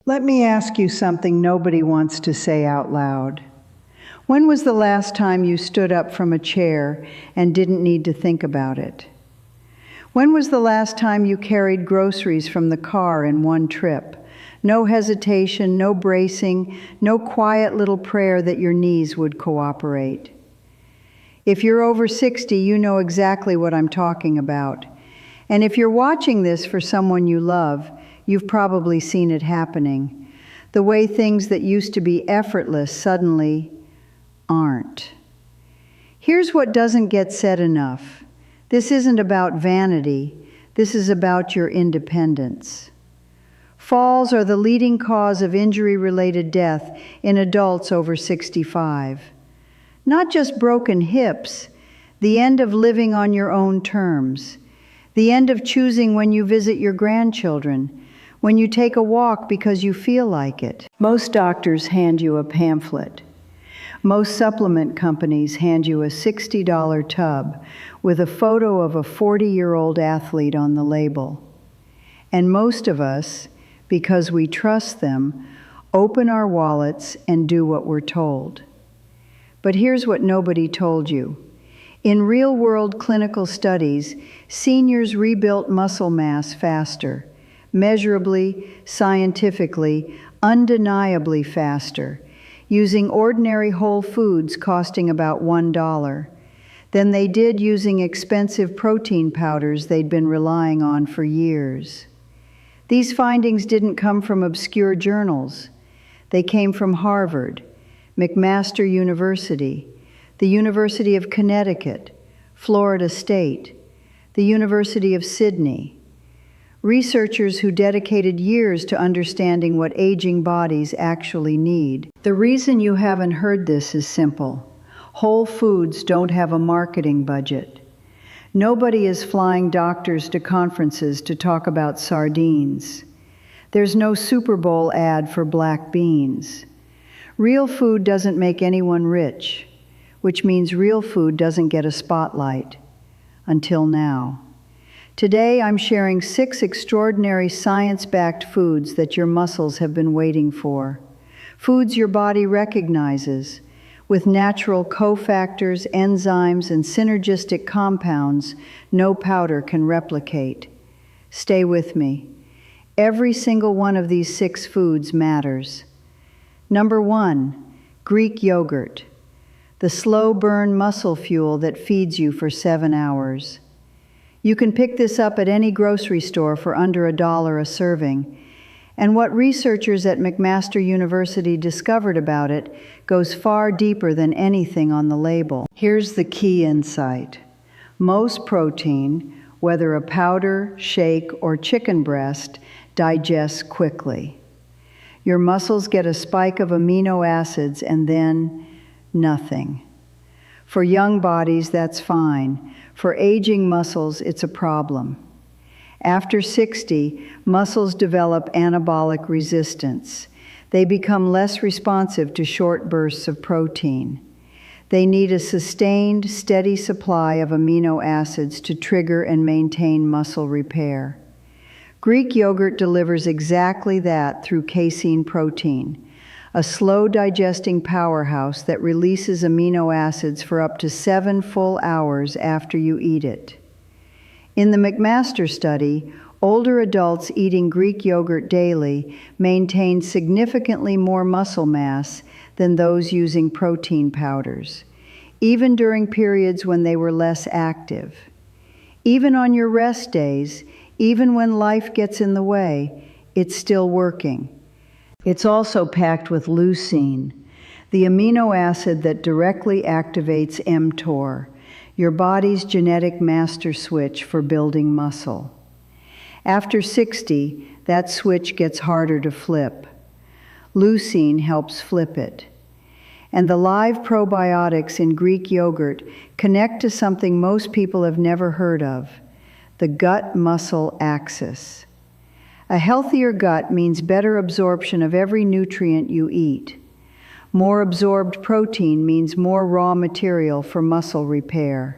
Let me ask you something nobody wants to say out loud. When was the last time you stood up from a chair and didn't need to think about it? When was the last time you carried groceries from the car in one trip? No hesitation, no bracing, no quiet little prayer that your knees would cooperate. If you're over 60, you know exactly what I'm talking about. And if you're watching this for someone you love, you've probably seen it happening. The way things that used to be effortless suddenly aren't. Here's what doesn't get said enough. This isn't about vanity. This is about your independence. Falls are the leading cause of injury-related death in adults over 65. Not just broken hips, the end of living on your own terms, the end of choosing when you visit your grandchildren, when you take a walk because you feel like it. Most doctors hand you a pamphlet. Most supplement companies hand you a $60 tub with a photo of a 40-year-old athlete on the label. And most of us, because we trust them, open our wallets and do what we're told. But here's what nobody told you. In real-world clinical studies, seniors rebuilt muscle mass faster, measurably, scientifically, undeniably faster, using ordinary whole foods costing about $1, than they did using expensive protein powders they'd been relying on for years. These findings didn't come from obscure journals. They came from Harvard, McMaster University, the University of Connecticut, Florida State, the University of Sydney. Researchers who dedicated years to understanding what aging bodies actually need. The reason you haven't heard this is simple. Whole Foods don't have a marketing budget. Nobody is flying doctors to conferences to talk about sardines. There's no Super Bowl ad for black beans. Real food doesn't make anyone rich, which means real food doesn't get a spotlight. Until now. Today, I'm sharing 6 extraordinary science-backed foods that your muscles have been waiting for. Foods your body recognizes, with natural cofactors, enzymes, and synergistic compounds no powder can replicate. Stay with me. Every single one of these 6 foods matters. Number 1, Greek yogurt, the slow-burn muscle fuel that feeds you for 7 hours. You can pick this up at any grocery store for under $1 a serving, and what researchers at McMaster University discovered about it goes far deeper than anything on the label. Here's the key insight. Most protein, whether a powder, shake, or chicken breast, digests quickly. Your muscles get a spike of amino acids and then nothing. For young bodies, that's fine. For aging muscles, it's a problem. After 60, muscles develop anabolic resistance. They become less responsive to short bursts of protein. They need a sustained, steady supply of amino acids to trigger and maintain muscle repair. Greek yogurt delivers exactly that through casein protein, a slow-digesting powerhouse that releases amino acids for up to 7 full hours after you eat it. In the McMaster study, older adults eating Greek yogurt daily maintained significantly more muscle mass than those using protein powders, even during periods when they were less active. Even on your rest days, even when life gets in the way, it's still working. It's also packed with leucine, the amino acid that directly activates mTOR, your body's genetic master switch for building muscle. After 60, that switch gets harder to flip. Leucine helps flip it. And the live probiotics in Greek yogurt connect to something most people have never heard of, the gut-muscle axis. A healthier gut means better absorption of every nutrient you eat. More absorbed protein means more raw material for muscle repair.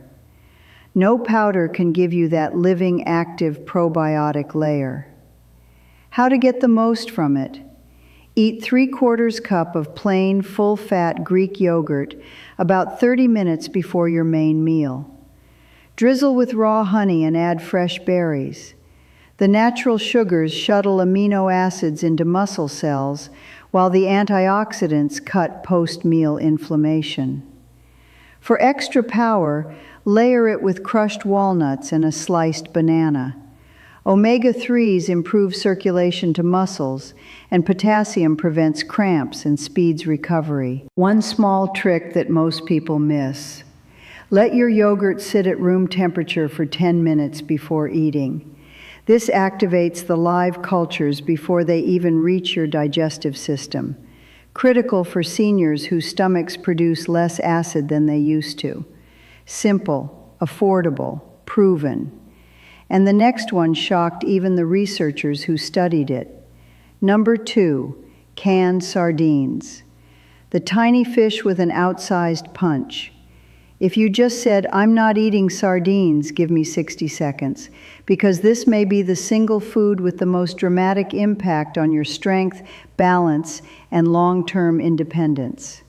No powder can give you that living, active probiotic layer. How to get the most from it? Eat 3/4 cup of plain, full-fat Greek yogurt about 30 minutes before your main meal. Drizzle with raw honey and add fresh berries. The natural sugars shuttle amino acids into muscle cells, while the antioxidants cut post-meal inflammation. For extra power, layer it with crushed walnuts and a sliced banana. Omega-3s improve circulation to muscles, and potassium prevents cramps and speeds recovery. One small trick that most people miss. Let your yogurt sit at room temperature for 10 minutes before eating. This activates the live cultures before they even reach your digestive system, critical for seniors whose stomachs produce less acid than they used to. Simple, affordable, proven. And the next one shocked even the researchers who studied it. Number 2, canned sardines. The tiny fish with an outsized punch. If you just said, "I'm not eating sardines," give me 60 seconds, because this may be the single food with the most dramatic impact on your strength, balance, and long-term independence.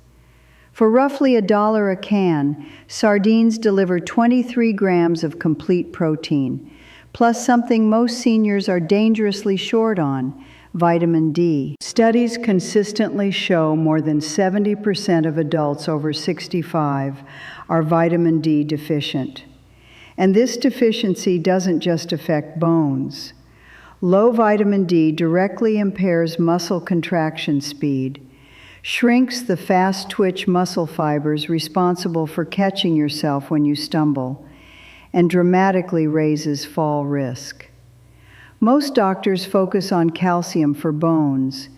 For roughly $1 a can, sardines deliver 23 grams of complete protein, plus something most seniors are dangerously short on, vitamin D. Studies consistently show more than 70% of adults over 65 are vitamin D deficient. And this deficiency doesn't just affect bones. Low vitamin D directly impairs muscle contraction speed, shrinks the fast-twitch muscle fibers responsible for catching yourself when you stumble, and dramatically raises fall risk. Most doctors focus on calcium for bones,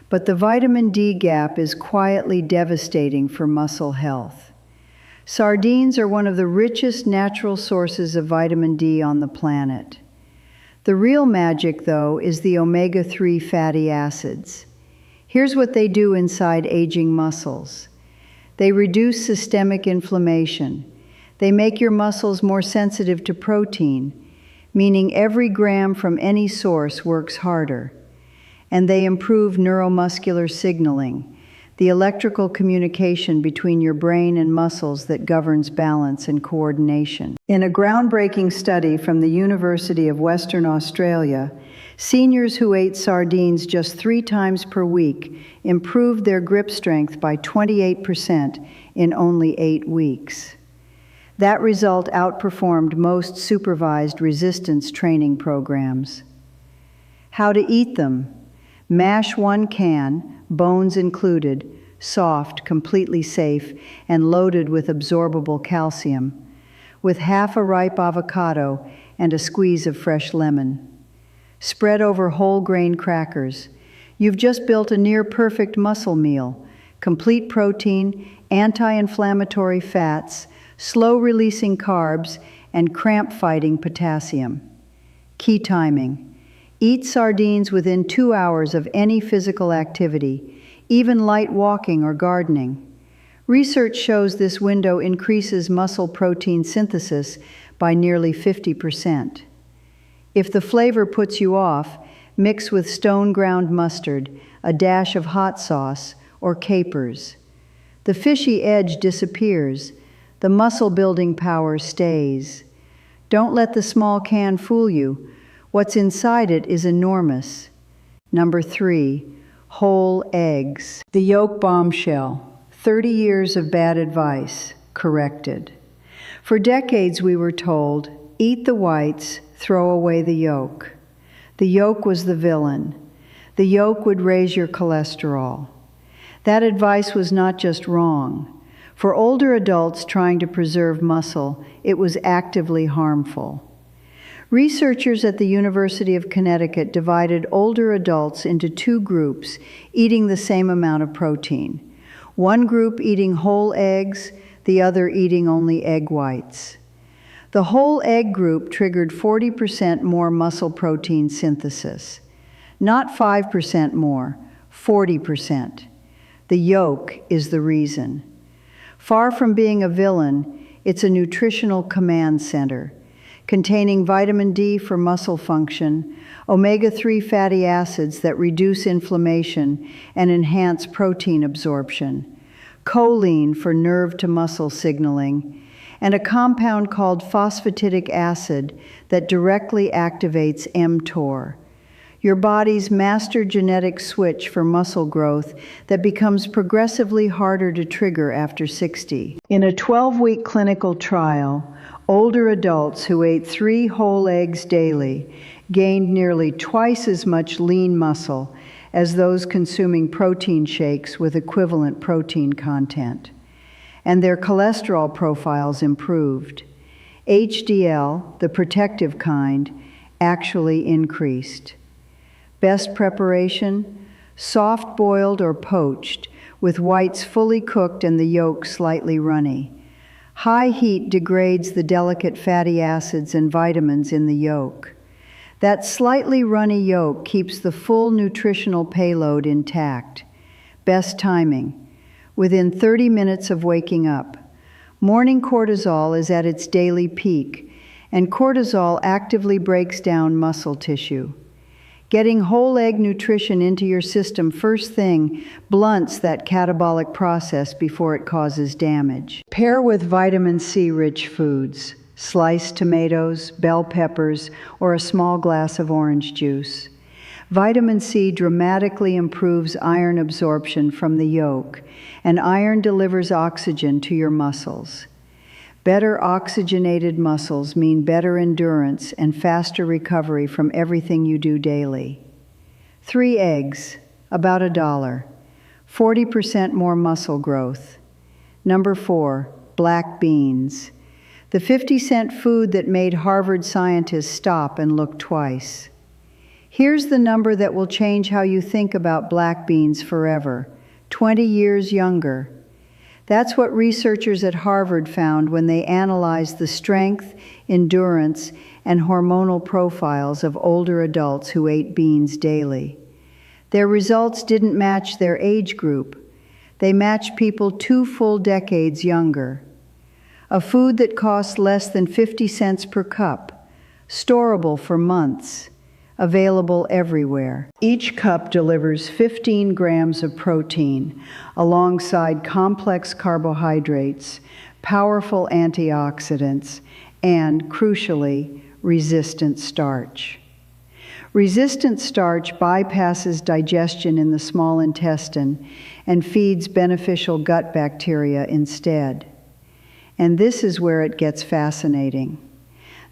but the vitamin D gap is quietly devastating for muscle health. Sardines are one of the richest natural sources of vitamin D on the planet. The real magic, though, is the omega-3 fatty acids. Here's what they do inside aging muscles. They reduce systemic inflammation. They make your muscles more sensitive to protein, meaning every gram from any source works harder. And they improve neuromuscular signaling, the electrical communication between your brain and muscles that governs balance and coordination. In a groundbreaking study from the University of Western Australia, seniors who ate sardines just 3 times per week improved their grip strength by 28% in only 8 weeks. That result outperformed most supervised resistance training programs. How to eat them? Mash 1 can, bones included, soft, completely safe, and loaded with absorbable calcium, with half a ripe avocado and a squeeze of fresh lemon. Spread over whole grain crackers. You've just built a near-perfect muscle meal, complete protein, anti-inflammatory fats, slow-releasing carbs, and cramp-fighting potassium. Key timing. Eat sardines within 2 hours of any physical activity, even light walking or gardening. Research shows this window increases muscle protein synthesis by nearly 50%. If the flavor puts you off, mix with stone ground mustard, a dash of hot sauce, or capers. The fishy edge disappears. The muscle-building power stays. Don't let the small can fool you. What's inside it is enormous. Number 3, whole eggs. The yolk bombshell. 30 years of bad advice, corrected. For decades we were told, eat the whites, throw away the yolk. The yolk was the villain. The yolk would raise your cholesterol. That advice was not just wrong. For older adults trying to preserve muscle, it was actively harmful. Researchers at the University of Connecticut divided older adults into 2 groups eating the same amount of protein. One group eating whole eggs, the other eating only egg whites. The whole egg group triggered 40% more muscle protein synthesis. Not 5% more, 40%. The yolk is the reason. Far from being a villain, it's a nutritional command center. containing vitamin D for muscle function, omega-3 fatty acids that reduce inflammation and enhance protein absorption, choline for nerve-to-muscle signaling, and a compound called phosphatidic acid that directly activates mTOR, your body's master genetic switch for muscle growth that becomes progressively harder to trigger after 60. In a 12-week clinical trial, older adults who ate 3 whole eggs daily gained nearly twice as much lean muscle as those consuming protein shakes with equivalent protein content. And their cholesterol profiles improved. HDL, the protective kind, actually increased. Best preparation: soft boiled or poached, with whites fully cooked and the yolk slightly runny. High heat degrades the delicate fatty acids and vitamins in the yolk. That slightly runny yolk keeps the full nutritional payload intact. Best timing: within 30 minutes of waking up. Morning cortisol is at its daily peak, and cortisol actively breaks down muscle tissue. Getting whole egg nutrition into your system first thing blunts that catabolic process before it causes damage. Pair with vitamin C-rich foods, sliced tomatoes, bell peppers, or a small glass of orange juice. Vitamin C dramatically improves iron absorption from the yolk, and iron delivers oxygen to your muscles. Better oxygenated muscles mean better endurance and faster recovery from everything you do daily. 3 eggs, about $1, 40% more muscle growth. Number 4, black beans, the 50-cent food that made Harvard scientists stop and look twice. Here's the number that will change how you think about black beans forever: 20 years younger. That's what researchers at Harvard found when they analyzed the strength, endurance, and hormonal profiles of older adults who ate beans daily. Their results didn't match their age group. They matched people 2 full decades younger. A food that costs less than 50 cents per cup, storable for months, available everywhere. Each cup delivers 15 grams of protein alongside complex carbohydrates, powerful antioxidants, and, crucially, resistant starch. Resistant starch bypasses digestion in the small intestine and feeds beneficial gut bacteria instead. And this is where it gets fascinating.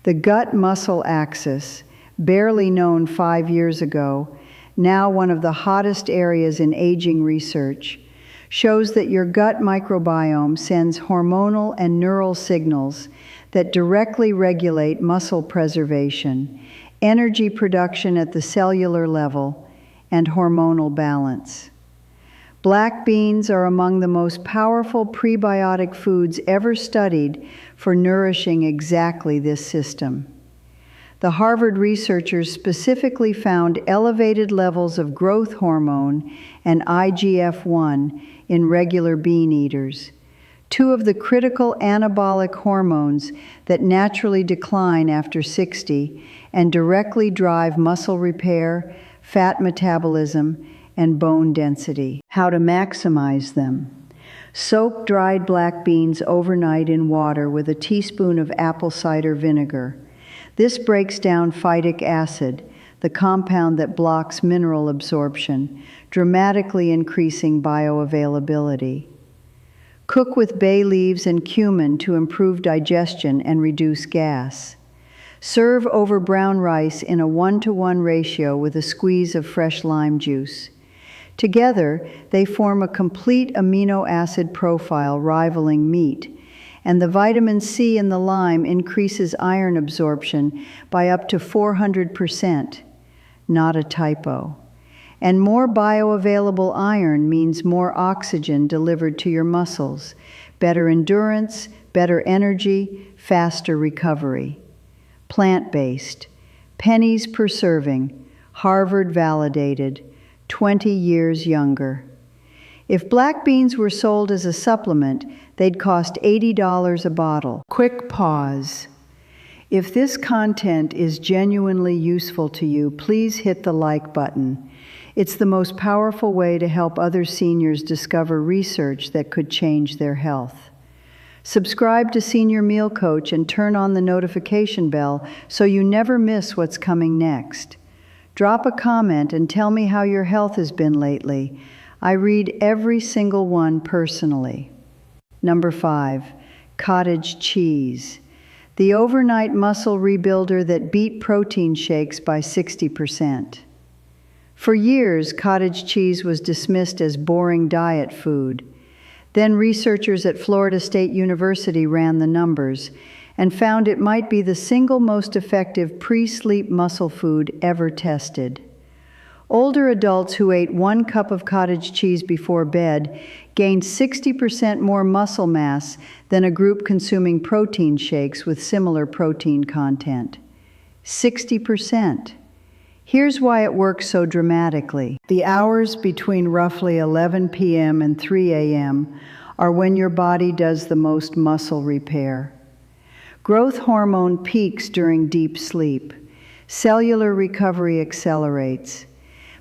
The gut-muscle axis, barely known 5 years ago, now one of the hottest areas in aging research, shows that your gut microbiome sends hormonal and neural signals that directly regulate muscle preservation, energy production at the cellular level, and hormonal balance. Black beans are among the most powerful prebiotic foods ever studied for nourishing exactly this system. The Harvard researchers specifically found elevated levels of growth hormone and IGF-1 in regular bean eaters, 2 of the critical anabolic hormones that naturally decline after 60 and directly drive muscle repair, fat metabolism, and bone density. How to maximize them: soak dried black beans overnight in water with a teaspoon of apple cider vinegar. This breaks down phytic acid, the compound that blocks mineral absorption, dramatically increasing bioavailability. Cook with bay leaves and cumin to improve digestion and reduce gas. Serve over brown rice in a 1-to-1 ratio with a squeeze of fresh lime juice. Together, they form a complete amino acid profile rivaling meat, and the vitamin C in the lime increases iron absorption by up to 400%. Not a typo. And more bioavailable iron means more oxygen delivered to your muscles, better endurance, better energy, faster recovery. Plant-based, pennies per serving, Harvard validated, 20 years younger. If black beans were sold as a supplement, they'd cost $80 a bottle. Quick pause. If this content is genuinely useful to you, please hit the like button. It's the most powerful way to help other seniors discover research that could change their health. Subscribe to Senior Meal Coach and turn on the notification bell so you never miss what's coming next. Drop a comment and tell me how your health has been lately. I read every single one personally. Number 5, cottage cheese. The overnight muscle rebuilder that beat protein shakes by 60%. For years, cottage cheese was dismissed as boring diet food. Then researchers at Florida State University ran the numbers and found it might be the single most effective pre-sleep muscle food ever tested. Older adults who ate 1 cup of cottage cheese before bed gained 60% more muscle mass than a group consuming protein shakes with similar protein content. 60%. Here's why it works so dramatically. The hours between roughly 11 p.m. and 3 a.m. are when your body does the most muscle repair. Growth hormone peaks during deep sleep. Cellular recovery accelerates.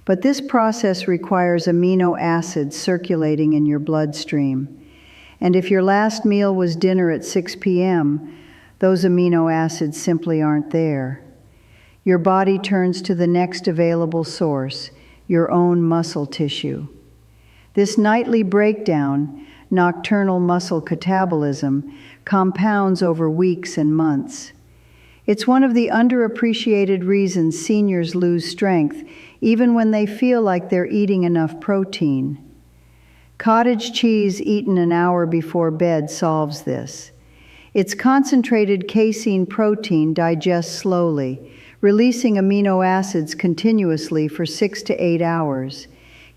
But this process requires amino acids circulating in your bloodstream. And if your last meal was dinner at 6 p.m., those amino acids simply aren't there. Your body turns to the next available source, your own muscle tissue. This nightly breakdown, nocturnal muscle catabolism, compounds over weeks and months. It's one of the underappreciated reasons seniors lose strength even when they feel like they're eating enough protein. Cottage cheese eaten an hour before bed solves this. Its concentrated casein protein digests slowly, releasing amino acids continuously for 6 to 8 hours,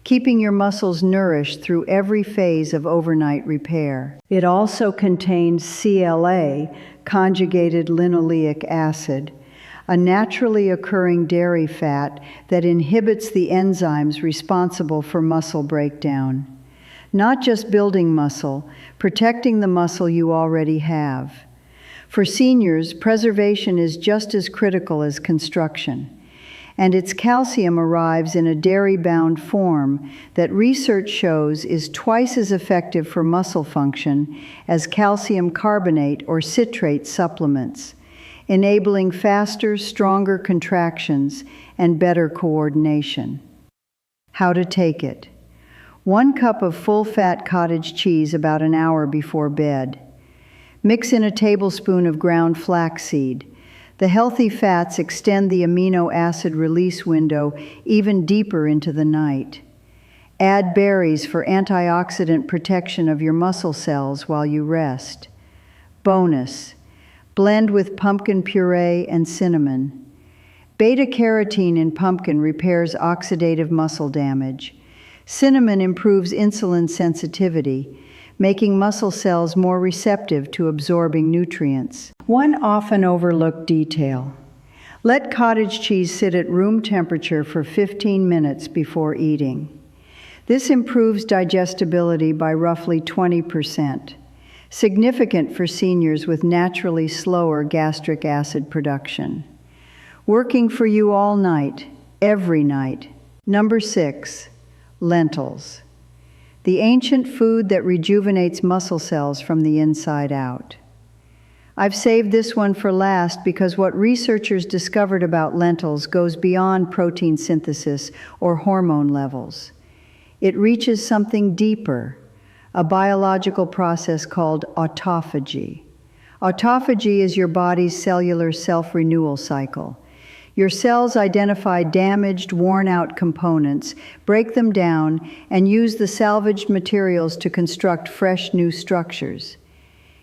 keeping your muscles nourished through every phase of overnight repair. It also contains CLA, conjugated linoleic acid, a naturally occurring dairy fat that inhibits the enzymes responsible for muscle breakdown. Not just building muscle, protecting the muscle you already have. For seniors, preservation is just as critical as construction, and its calcium arrives in a dairy-bound form that research shows is twice as effective for muscle function as calcium carbonate or citrate supplements, enabling faster, stronger contractions and better coordination. How to take it. 1 cup of full-fat cottage cheese about an hour before bed. Mix in a tablespoon of ground flaxseed. The healthy fats extend the amino acid release window even deeper into the night. Add berries for antioxidant protection of your muscle cells while you rest. Bonus: blend with pumpkin puree and cinnamon. Beta-carotene in pumpkin repairs oxidative muscle damage. Cinnamon improves insulin sensitivity, making muscle cells more receptive to absorbing nutrients. One often overlooked detail: let cottage cheese sit at room temperature for 15 minutes before eating. This improves digestibility by roughly 20%, significant for seniors with naturally slower gastric acid production. Working for you all night, every night. Number 6, lentils. The ancient food that rejuvenates muscle cells from the inside out. I've saved this one for last because what researchers discovered about lentils goes beyond protein synthesis or hormone levels. It reaches something deeper, a biological process called autophagy. Autophagy is your body's cellular self-renewal cycle. Your cells identify damaged, worn-out components, break them down, and use the salvaged materials to construct fresh, new structures.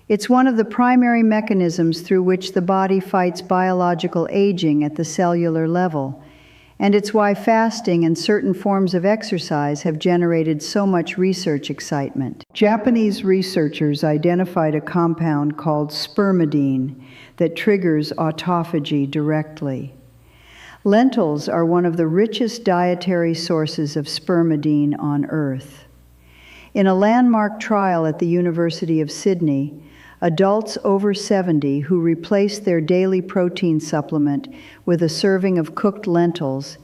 It's one of the primary mechanisms through which the body fights biological aging at the cellular level, and it's why fasting and certain forms of exercise have generated so much research excitement. Japanese researchers identified a compound called spermidine that triggers autophagy directly. Lentils are one of the richest dietary sources of spermidine on Earth. In a landmark trial at the University of Sydney, Adults over 70 who replaced their daily protein supplement with a serving of cooked lentils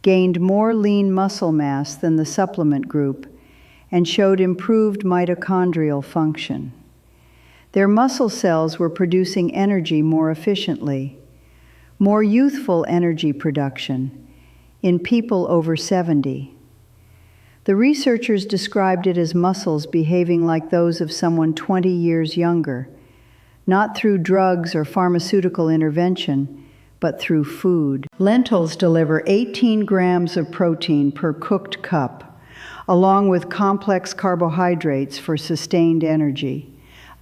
gained more lean muscle mass than the supplement group and showed improved mitochondrial function. Their muscle cells were producing energy more efficiently, more youthful energy production in people over 70. The researchers described it as muscles behaving like those of someone 20 years younger, not through drugs or pharmaceutical intervention, but through food. Lentils deliver 18 grams of protein per cooked cup, along with complex carbohydrates for sustained energy,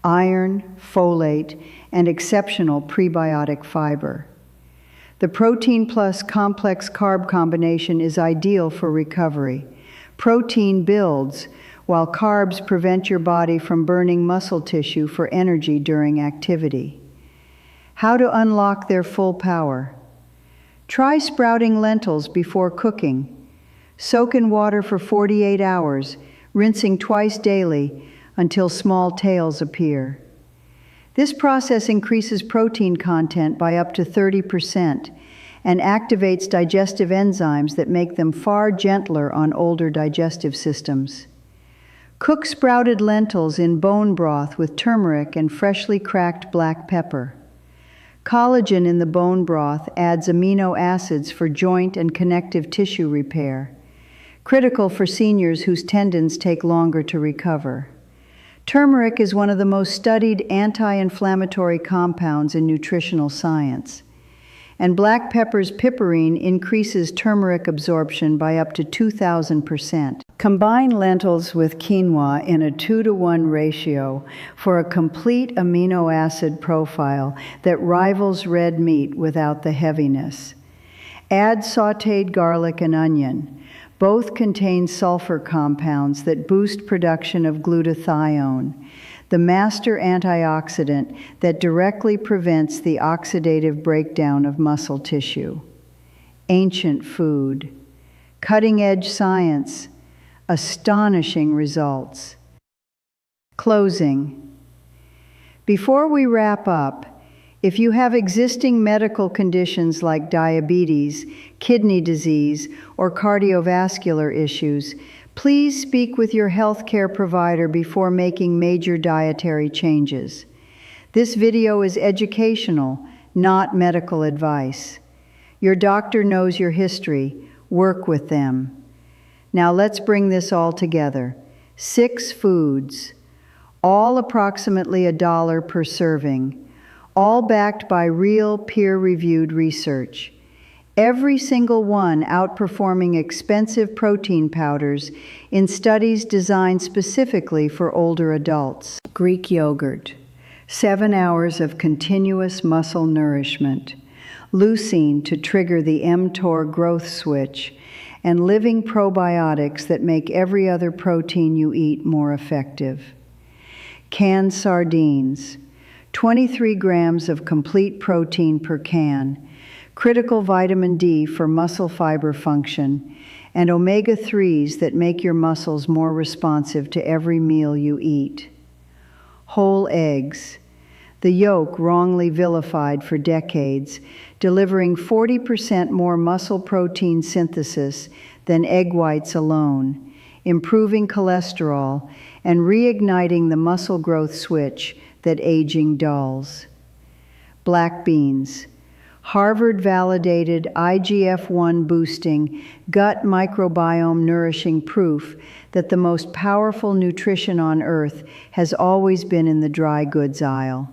iron, folate, and exceptional prebiotic fiber. The protein plus complex carb combination is ideal for recovery. Protein builds, while carbs prevent your body from burning muscle tissue for energy during activity. How to unlock their full power? Try sprouting lentils before cooking. Soak in water for 48 hours, rinsing twice daily until small tails appear. This process increases protein content by up to 30% and activates digestive enzymes that make them far gentler on older digestive systems. Cook sprouted lentils in bone broth with turmeric and freshly cracked black pepper. Collagen in the bone broth adds amino acids for joint and connective tissue repair, critical for seniors whose tendons take longer to recover. Turmeric is one of the most studied anti-inflammatory compounds in nutritional science, and black pepper's piperine increases turmeric absorption by up to 2,000%. Combine lentils with quinoa in a 2-to-1 ratio for a complete amino acid profile that rivals red meat without the heaviness. Add sautéed garlic and onion. Both contain sulfur compounds that boost production of glutathione, the master antioxidant that directly prevents the oxidative breakdown of muscle tissue. Ancient food, cutting-edge science, astonishing results. Closing. Before we wrap up, if you have existing medical conditions like diabetes, kidney disease, or cardiovascular issues, please speak with your healthcare provider before making major dietary changes. This video is educational, not medical advice. Your doctor knows your history. Work with them. Now let's bring this all together. 6 foods, all approximately $1 per serving, all backed by real peer-reviewed research. Every single one outperforming expensive protein powders in studies designed specifically for older adults. Greek yogurt, 7 hours of continuous muscle nourishment, leucine to trigger the mTOR growth switch, and living probiotics that make every other protein you eat more effective. Canned sardines, 23 grams of complete protein per can, critical vitamin D for muscle fiber function, and omega-3s that make your muscles more responsive to every meal you eat. Whole eggs, the yolk wrongly vilified for decades, delivering 40% more muscle protein synthesis than egg whites alone, improving cholesterol, and reigniting the muscle growth switch that aging dulls. Black beans, Harvard-validated IGF-1 boosting, gut microbiome nourishing proof that the most powerful nutrition on earth has always been in the dry goods aisle.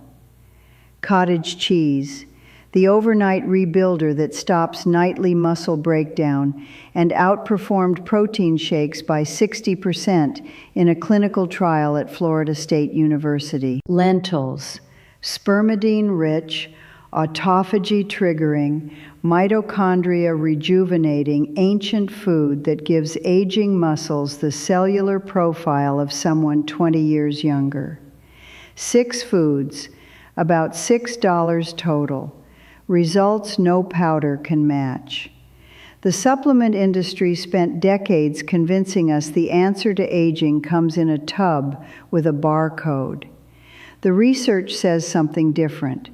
Cottage cheese, the overnight rebuilder that stops nightly muscle breakdown and outperformed protein shakes by 60% in a clinical trial at Florida State University. Lentils, spermidine-rich, autophagy-triggering, mitochondria-rejuvenating ancient food that gives aging muscles the cellular profile of someone 20 years younger. 6 foods, about $6 total. Results no powder can match. The supplement industry spent decades convincing us the answer to aging comes in a tub with a barcode. The research says something different.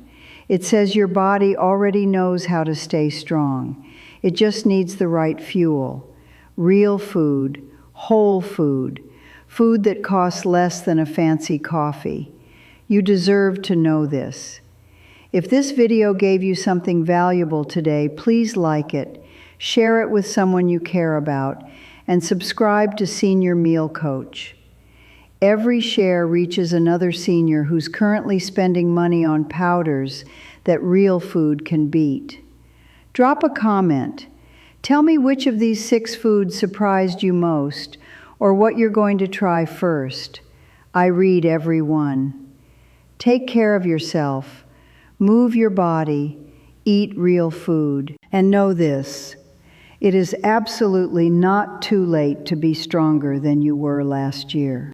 It says your body already knows how to stay strong. It just needs the right fuel. Real food, whole food, food that costs less than a fancy coffee. You deserve to know this. If this video gave you something valuable today, please like it, share it with someone you care about, and subscribe to Senior Meal Coach. Every share reaches another senior who's currently spending money on powders that real food can beat. Drop a comment. Tell me which of these 6 foods surprised you most, or what you're going to try first. I read every one. Take care of yourself. Move your body. Eat real food. And know this: it is absolutely not too late to be stronger than you were last year.